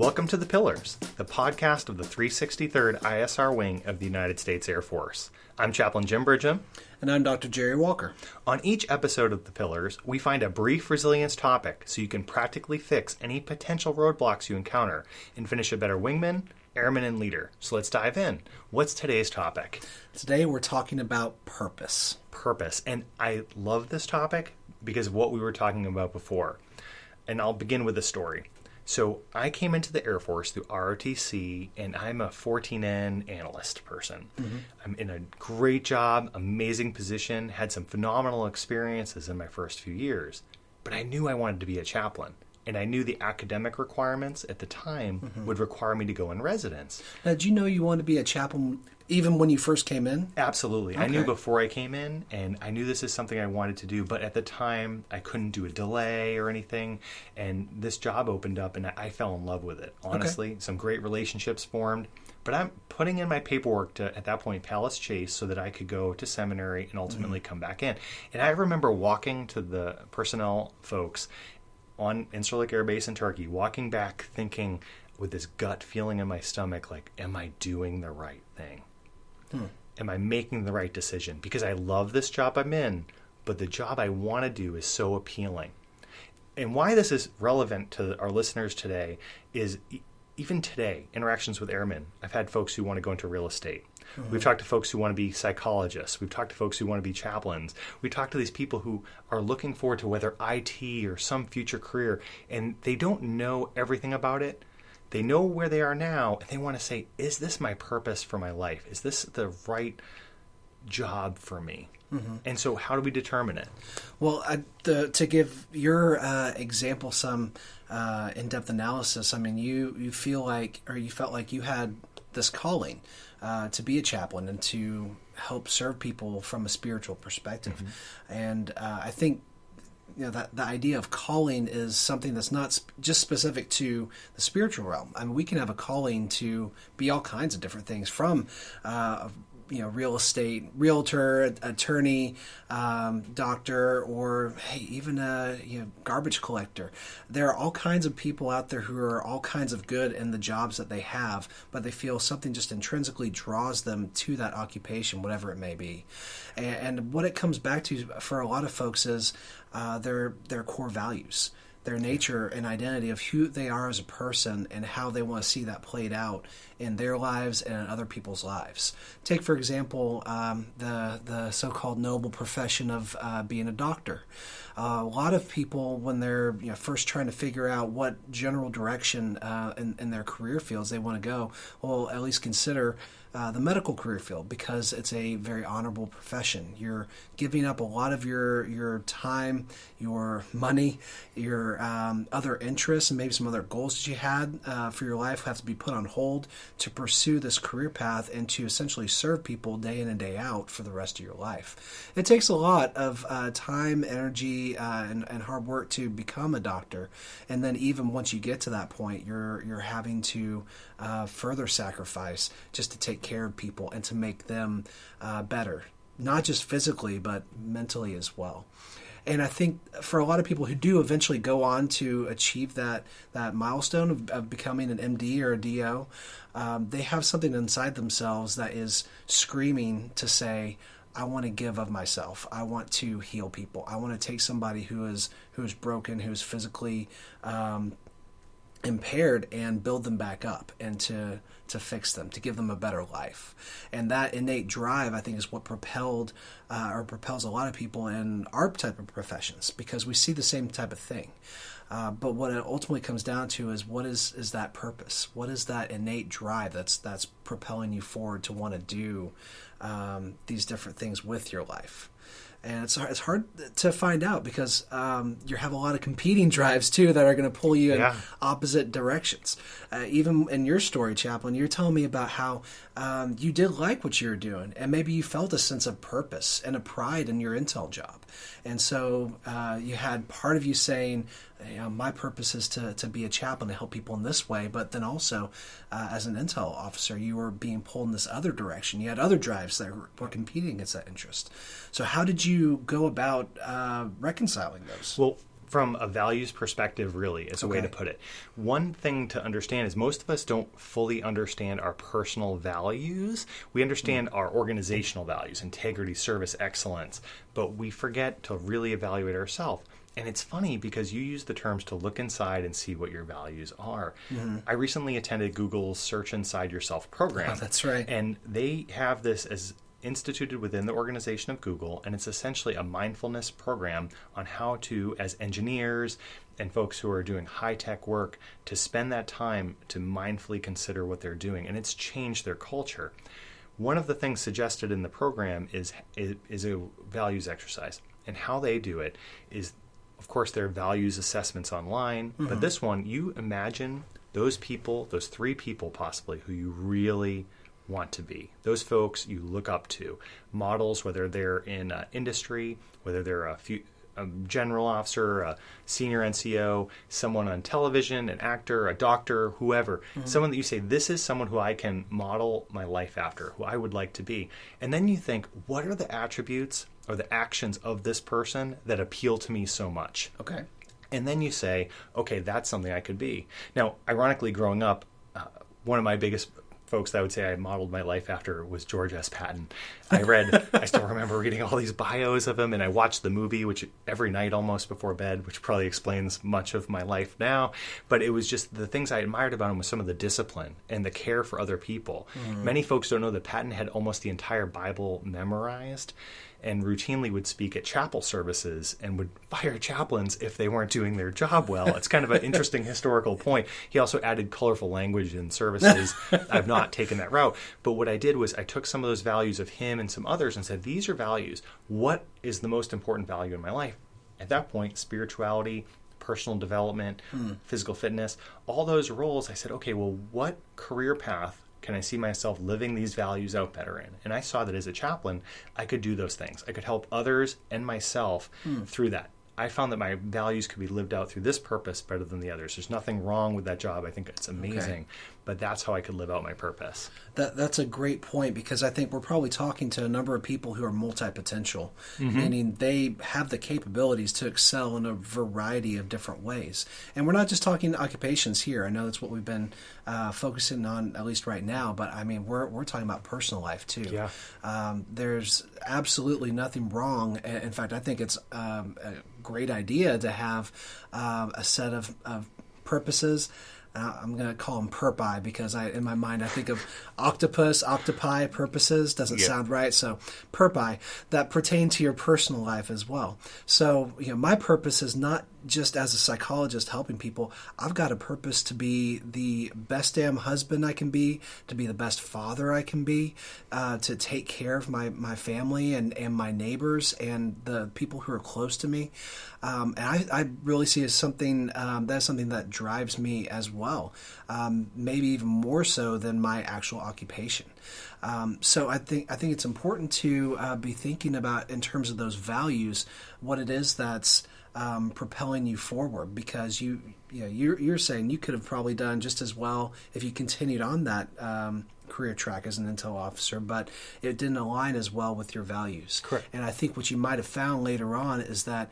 Welcome to The Pillars, the podcast of the 363rd ISR Wing of the United States Air Force. I'm Chaplain Jim Bridgham. And I'm Dr. Jerry Walker. On each episode of The Pillars, we find a brief resilience topic so you can practically fix any potential roadblocks you encounter and finish a better wingman, airman, and leader. So let's dive in. What's today's topic? Today we're talking about purpose. Purpose. And I love this topic because of what we were talking about before. And I'll begin with a story. So I came into the Air Force through ROTC, and I'm a 14N analyst person. Mm-hmm. I'm in a great job, amazing position, had some phenomenal experiences in my first few years. But I knew I wanted to be a chaplain, and I knew the academic requirements at the time would require me to go in residence. Now, did you know you wanted to be a chaplain even when you first came in? Absolutely. Okay. I knew before I came in, and I knew this is something I wanted to do, but at the time, I couldn't do a delay or anything, and this job opened up, and I fell in love with it. Honestly, some great relationships formed, but I'm putting in my paperwork to, at that point, Palace Chase so that I could go to seminary and ultimately come back in. And I remember walking to the personnel folks on Incirlik Air Base in Turkey, walking back thinking with this gut feeling in my stomach, like, am I doing the right thing? Am I making the right decision? Because I love this job I'm in, but the job I want to do is so appealing. And why this is relevant to our listeners today is even today, interactions with airmen, I've had folks who want to go into real estate. We've talked to folks who want to be psychologists. We've talked to folks who want to be chaplains. We talk to these people who are looking forward to whether IT or some future career, and they don't know everything about it. They know where they are now, and they want to say, is this my purpose for my life? Is this the right job for me? Mm-hmm. And so how do we determine it? Well, to give your example some in-depth analysis, I mean, you feel like, or you felt like you had this calling to be a chaplain and to help serve people from a spiritual perspective. Mm-hmm. And I think that the idea of calling is something that's not just specific to the spiritual realm. I mean, we can have a calling to be all kinds of different things, from real estate, realtor, attorney, doctor, or hey, even a garbage collector. There are all kinds of people out there who are all kinds of good in the jobs that they have, but they feel something just intrinsically draws them to that occupation, whatever it may be. And what it comes back to for a lot of folks is their core values, their nature and identity of who they are as a person and how they want to see that played out in their lives and in other people's lives. Take, for example, the so-called noble profession of being a doctor. A lot of people, when they're first trying to figure out what general direction in their career fields they want to go, will at least consider the medical career field, because it's a very honorable profession. You're giving up a lot of your time, your money, your other interests, and maybe some other goals that you had for your life have to be put on hold to pursue this career path and to essentially serve people day in and day out for the rest of your life. It takes a lot of time, energy, and hard work to become a doctor, and then even once you get to that point, you're having to further sacrifice just to take care of people and to make them better, not just physically but mentally as well. And I think for a lot of people who do eventually go on to achieve that milestone of becoming an MD or a DO, they have something inside themselves that is screaming to say, I want to give of myself. I want to heal people. I want to take somebody who is broken, who's physically impaired, and build them back up and to fix them, to give them a better life. And that innate drive, I think, is what propels a lot of people in our type of professions, because we see the same type of thing. But what it ultimately comes down to is, what is that purpose? What is that innate drive that's propelling you forward to want to do these different things with your life? And it's hard to find out, because you have a lot of competing drives, too, that are going to pull you in opposite directions. Even in your story, Chaplain, you're telling me about how you did like what you were doing, and maybe you felt a sense of purpose and a pride in your intel job. And so you had part of you saying, my purpose is to be a chaplain, to help people in this way, but then also as an intel officer, you were being pulled in this other direction. You had other drives that were competing against that interest. So how did you go about reconciling those? Well, from a values perspective, really, is a way to put it. One thing to understand is most of us don't fully understand our personal values. We understand our organizational values, integrity, service, excellence, but we forget to really evaluate ourselves. And it's funny because you use the terms to look inside and see what your values are. I recently attended Google's Search Inside Yourself program. Oh, that's right. And they have this as instituted within the organization of Google, and it's essentially a mindfulness program on how to, as engineers and folks who are doing high-tech work, to spend that time to mindfully consider what they're doing, and it's changed their culture. One of the things suggested in the program is a values exercise, and how they do it is, of course, their values assessments online, but this one, you imagine those people, those 3 people possibly, who you really want to be. Those folks you look up to. Models, whether they're in industry, whether they're a general officer, a senior NCO, someone on television, an actor, a doctor, whoever. Someone that you say, this is someone who I can model my life after, who I would like to be. And then you think, what are the attributes or the actions of this person that appeal to me so much? Okay. And then you say, okay, that's something I could be. Now, ironically, growing up, one of my biggest folks that I would say I modeled my life after was George S. Patton. I still remember reading all these bios of him, and I watched the movie, which every night almost before bed, which probably explains much of my life now. But it was just the things I admired about him was some of the discipline and the care for other people. Many folks don't know that Patton had almost the entire Bible memorized and routinely would speak at chapel services and would fire chaplains if they weren't doing their job well. It's kind of an interesting historical point. He also added colorful language in services. I've not taken that route. But what I did was I took some of those values of him and some others and said, these are values. What is the most important value in my life? At that point, spirituality, personal development, physical fitness, all those roles, I said, okay, well, what career path can I see myself living these values out better in? And I saw that as a chaplain, I could do those things. I could help others and myself through that. I found that my values could be lived out through this purpose better than the others. There's nothing wrong with that job. I think it's amazing. But that's how I could live out my purpose. That's a great point, because I think we're probably talking to a number of people who are multi-potential, meaning they have the capabilities to excel in a variety of different ways. And we're not just talking occupations here. I know that's what we've been focusing on, at least right now, but I mean, we're talking about personal life too. Yeah. There's absolutely nothing wrong. In fact, I think it's a great idea to have a set of purposes. I'm going to call them purpi because in my mind I think of octopus, octopi, purposes. Doesn't sound right. So purpi that pertain to your personal life as well. So my purpose is not just as a psychologist helping people. I've got a purpose to be the best damn husband I can be, to be the best father I can be, to take care of my family and my neighbors and the people who are close to me. And I really see it as something that's something that drives me as well, maybe even more so than my actual occupation. So I think it's important to be thinking about, in terms of those values, what it is that's propelling you forward, because you're saying you could have probably done just as well if you continued on that career track as an intel officer, but it didn't align as well with your values. Correct. And I think what you might have found later on is that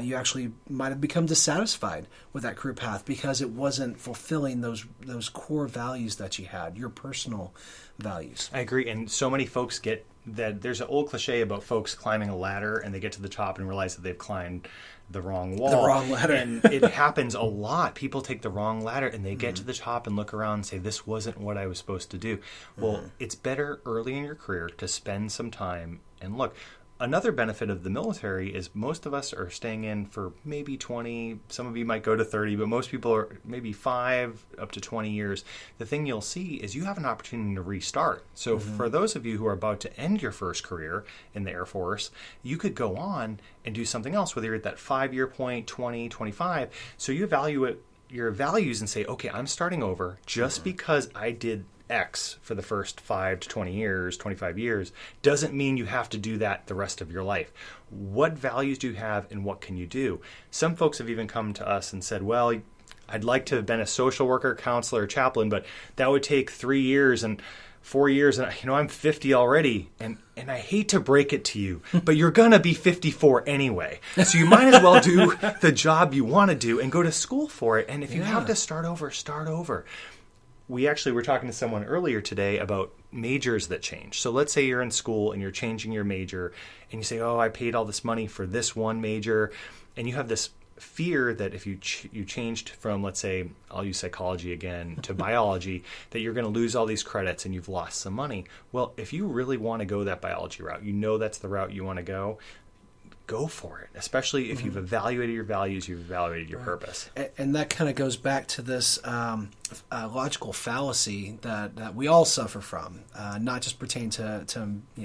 you actually might have become dissatisfied with that career path because it wasn't fulfilling those core values that you had, your personal values. I agree. And so many folks get that. There's an old cliche about folks climbing a ladder and they get to the top and realize that they've climbed the wrong wall. The wrong ladder. And it happens a lot. People take the wrong ladder and they get to the top and look around and say, this wasn't what I was supposed to do. Well, it's better early in your career to spend some time and look. Another benefit of the military is most of us are staying in for maybe 20, some of you might go to 30, but most people are maybe 5 up to 20 years. The thing you'll see is you have an opportunity to restart. So for those of you who are about to end your first career in the Air Force, you could go on and do something else, whether you're at that 5-year point, 20, 25. So you evaluate your values and say, okay, I'm starting over just because I did X for the first 5 to 20 years, 25 years, doesn't mean you have to do that the rest of your life. What values do you have and what can you do? Some folks have even come to us and said, well, I'd like to have been a social worker, counselor, chaplain, but that would take 3 years and 4 years, and I'm 50 already, and I hate to break it to you, but you're going to be 54 anyway. So you might as well do the job you want to do and go to school for it. And if you have to start over, start over. We actually were talking to someone earlier today about majors that change. So let's say you're in school and you're changing your major, and you say, oh, I paid all this money for this one major, and you have this fear that if you changed from, let's say, I'll use psychology again, to biology, that you're going to lose all these credits and you've lost some money. Well, if you really want to go that biology route, that's the route you want to go for it, especially if you've evaluated your values, you've evaluated your purpose. And that kind of goes back to this logical fallacy that we all suffer from, not just pertain to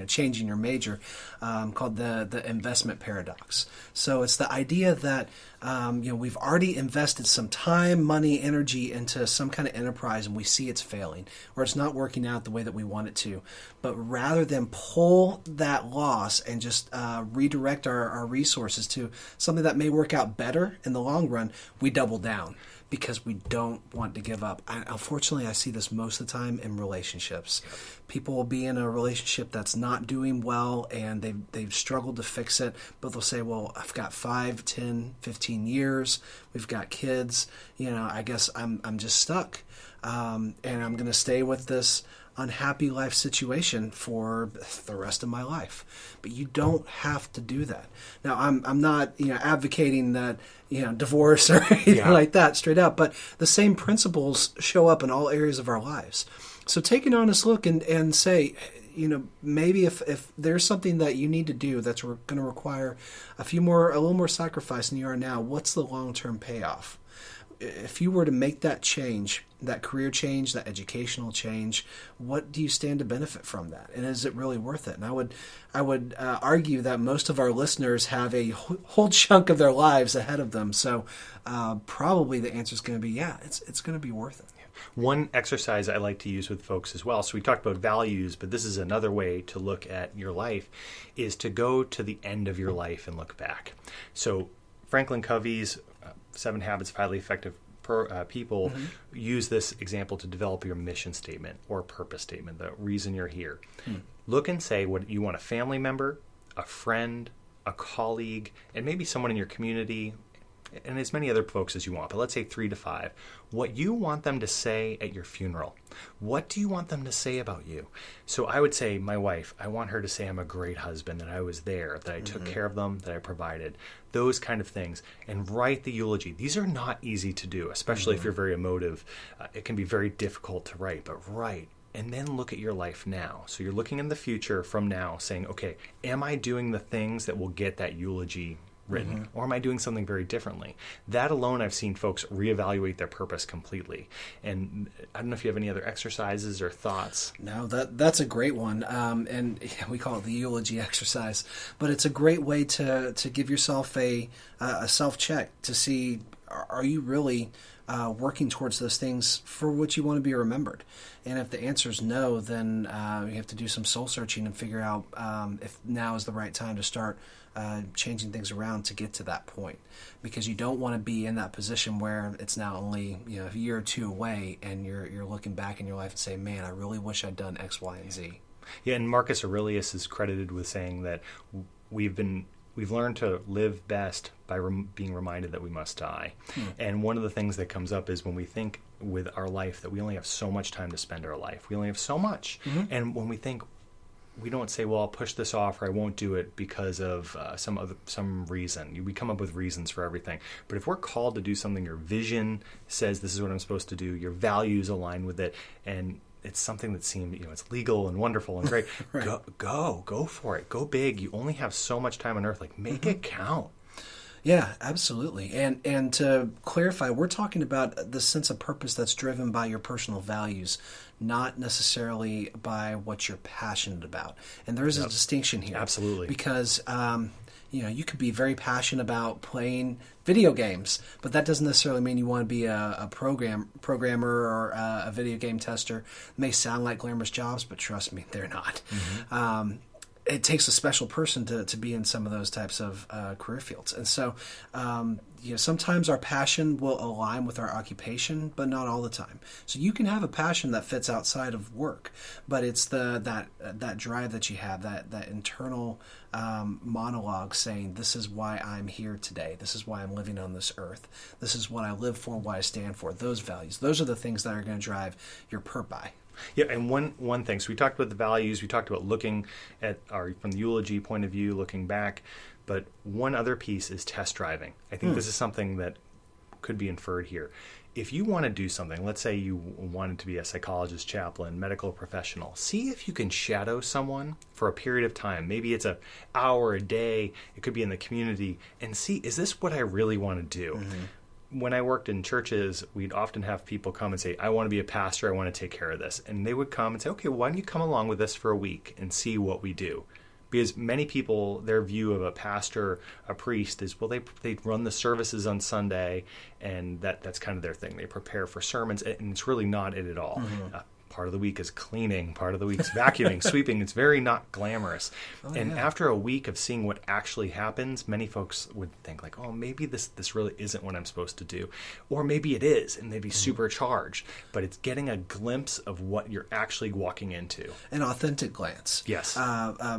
changing your major, called the investment paradox. So it's the idea that we've already invested some time, money, energy into some kind of enterprise, and we see it's failing, or it's not working out the way that we want it to. But rather than pull that loss and just redirect our resources to something that may work out better in the long run, we double down because we don't want to give up. Unfortunately, I see this most of the time in relationships. People will be in a relationship that's not doing well, and they've struggled to fix it, but they'll say, well, I've got 5, 10, 15 years, we've got kids, I guess I'm just stuck, and I'm going to stay with this unhappy life situation for the rest of my life. But you don't have to do that. Now, I'm not advocating that divorce or anything like that straight up, but the same principles show up in all areas of our lives. So take an honest look and say, maybe if there's something that you need to do that's going to require a little more sacrifice than you are now, what's the long-term payoff? If you were to make that change, that career change, that educational change, what do you stand to benefit from that? And is it really worth it? And I would argue that most of our listeners have a whole chunk of their lives ahead of them. So probably the answer is going to be, it's going to be worth it. One exercise I like to use with folks as well, so we talked about values, but this is another way to look at your life, is to go to the end of your life and look back. So Franklin Covey's 7 Habits of Highly Effective People use this example to develop your mission statement or purpose statement, the reason you're here. Look and say what you want: a family member, a friend, a colleague, and maybe someone in your community, and as many other folks as you want, but let's say 3 to 5, what you want them to say at your funeral. What do you want them to say about you? So I would say, my wife, I want her to say I'm a great husband, that I was there, that I took care of them, that I provided, those kind of things, and write the eulogy. These are not easy to do, especially if you're very emotive. It can be very difficult to write, but write. And then look at your life now. So you're looking in the future from now, saying, okay, am I doing the things that will get that eulogy written, or am I doing something very differently? That alone, I've seen folks reevaluate their purpose completely. And I don't know if you have any other exercises or thoughts. No, that's a great one, and we call it the eulogy exercise. But it's a great way to give yourself a self-check to see, are you really working towards those things for which you want to be remembered? And if the answer is no, then you have to do some soul searching and figure out if now is the right time to start changing things around to get to that point, because you don't want to be in that position where it's now only a year or two away, and you're looking back in your life and saying, "Man, I really wish I'd done X, Y, and Z." Yeah, and Marcus Aurelius is credited with saying that we've learned to live best by being reminded that we must die. And one of the things that comes up is when we think with our life that we only have so much time to spend our life. We only have so much, and when we think, we don't say, well, I'll push this off or I won't do it because of some reason. We come up with reasons for everything. But if we're called to do something, your vision says this is what I'm supposed to do, your values align with it, and it's something that seems, it's legal and wonderful and great, right. Go for it. Go big. You only have so much time on earth. Make it count. Yeah, absolutely. And to clarify, we're talking about the sense of purpose that's driven by your personal values, not necessarily by what you're passionate about. And there is a distinction here. Absolutely. Because, you could be very passionate about playing video games, but that doesn't necessarily mean you want to be a programmer or a video game tester. It may sound like glamorous jobs, but trust me, they're not. it takes a special person to be in some of those types of career fields. And so, sometimes our passion will align with our occupation, but not all the time. So you can have a passion that fits outside of work, but it's that drive that you have, that internal monologue saying, this is why I'm here today. This is why I'm living on this earth. This is what I live for, why I stand for. Those values. Those are the things that are going to drive your purpose. Yeah, and one thing. So we talked about the values. We talked about looking at from the eulogy point of view, looking back. But one other piece is test driving. I think this is something that could be inferred here. If you want to do something, let's say you wanted to be a psychologist, chaplain, medical professional, see if you can shadow someone for a period of time. Maybe it's an hour, a day. It could be in the community. And see, is this what I really want to do? Mm-hmm. When I worked in churches, we'd often have people come and say, I want to be a pastor, I want to take care of this. And they would come and say, okay, well, why don't you come along with us for a week and see what we do? Because many people, their view of a pastor, a priest is, well, they run the services on Sunday, and that's kind of their thing. They prepare for sermons, and it's really not it at all. Mm-hmm. Part of the week is cleaning, part of the week is vacuuming, sweeping. It's very not glamorous. After a week of seeing what actually happens, many folks would think like, oh, maybe this really isn't what I'm supposed to do. Or maybe it is, and they'd be supercharged. But it's getting a glimpse of what you're actually walking into. An authentic glance. Yes.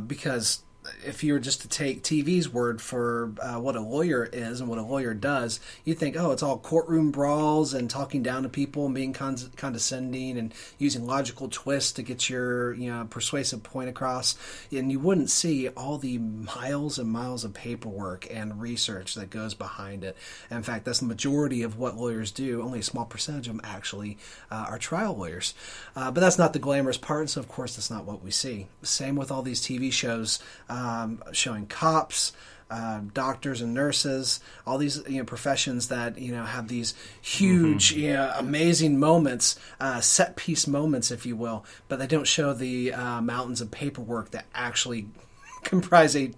Because if you were just to take TV's word for what a lawyer is and what a lawyer does, you think, oh, it's all courtroom brawls and talking down to people and being condescending and using logical twists to get your persuasive point across. And you wouldn't see all the miles and miles of paperwork and research that goes behind it. In fact, that's the majority of what lawyers do. Only a small percentage of them actually are trial lawyers. But that's not the glamorous part, so of course that's not what we see. Same with all these TV shows showing cops, doctors and nurses, all these professions that have these huge, amazing moments, set piece moments, if you will, but they don't show the mountains of paperwork that actually comprise a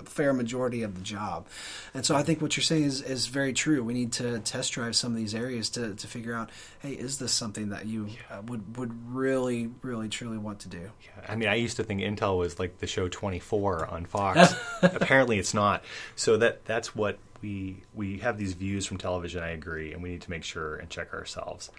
fair majority of the job. And so I think what you're saying is very true. We need to test drive some of these areas to figure out, hey, is this something that you would really, really, truly want to do? Yeah. I mean, I used to think Intel was like the show 24 on Fox. Apparently it's not. So that's what we have these views from television, I agree, and we need to make sure and check ourselves.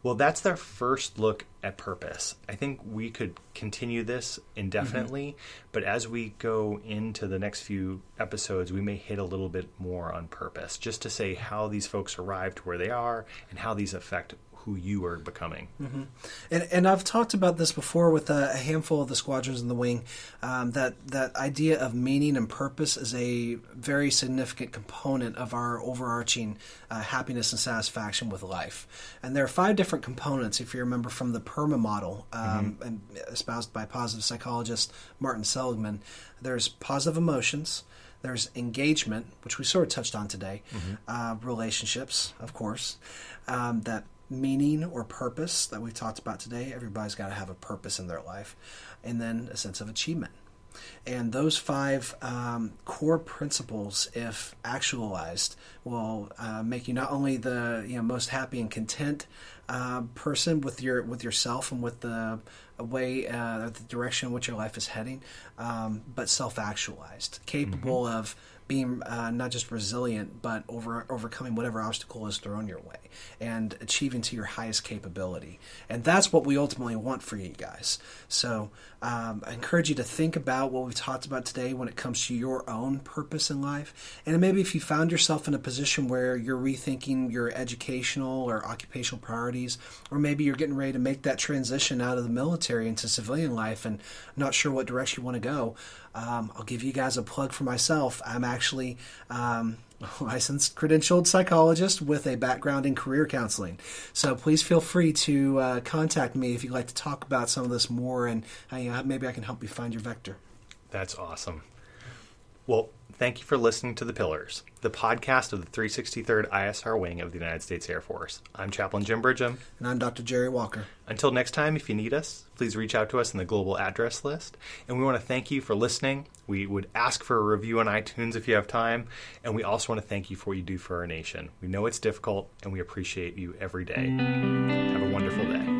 Well, that's their first look at purpose. I think we could continue this indefinitely, but as we go into the next few episodes, we may hit a little bit more on purpose, just to say how these folks arrived where they are and how these affect who you are becoming. Mm-hmm. And I've talked about this before with a handful of the squadrons in the wing, that idea of meaning and purpose is a very significant component of our overarching happiness and satisfaction with life. And there are 5 different components, if you remember, from the PERMA model, and espoused by positive psychologist Martin Seligman. There's positive emotions, there's engagement, which we sort of touched on today, relationships, of course, that meaning or purpose that we've talked about today. Everybody's got to have a purpose in their life, and then a sense of achievement. And those 5 core principles, if actualized, will make you not only the most happy and content person with yourself and with the way, the direction in which your life is heading, but self-actualized, capable of being not just resilient, but overcoming whatever obstacle is thrown your way and achieving to your highest capability. And that's what we ultimately want for you guys. So I encourage you to think about what we've talked about today when it comes to your own purpose in life. And maybe if you found yourself in a position where you're rethinking your educational or occupational priorities, or maybe you're getting ready to make that transition out of the military into civilian life and not sure what direction you want to go, I'll give you guys a plug for myself. I'm actually a licensed credentialed psychologist with a background in career counseling. So please feel free to contact me if you'd like to talk about some of this more, and maybe I can help you find your vector. That's awesome. Well, thank you for listening to The Pillars, the podcast of the 363rd ISR Wing of the United States Air Force. I'm Chaplain Jim Bridgham. And I'm Dr. Jerry Walker. Until next time, if you need us, please reach out to us in the global address list. And we want to thank you for listening. We would ask for a review on iTunes if you have time. And we also want to thank you for what you do for our nation. We know it's difficult, and we appreciate you every day. Have a wonderful day.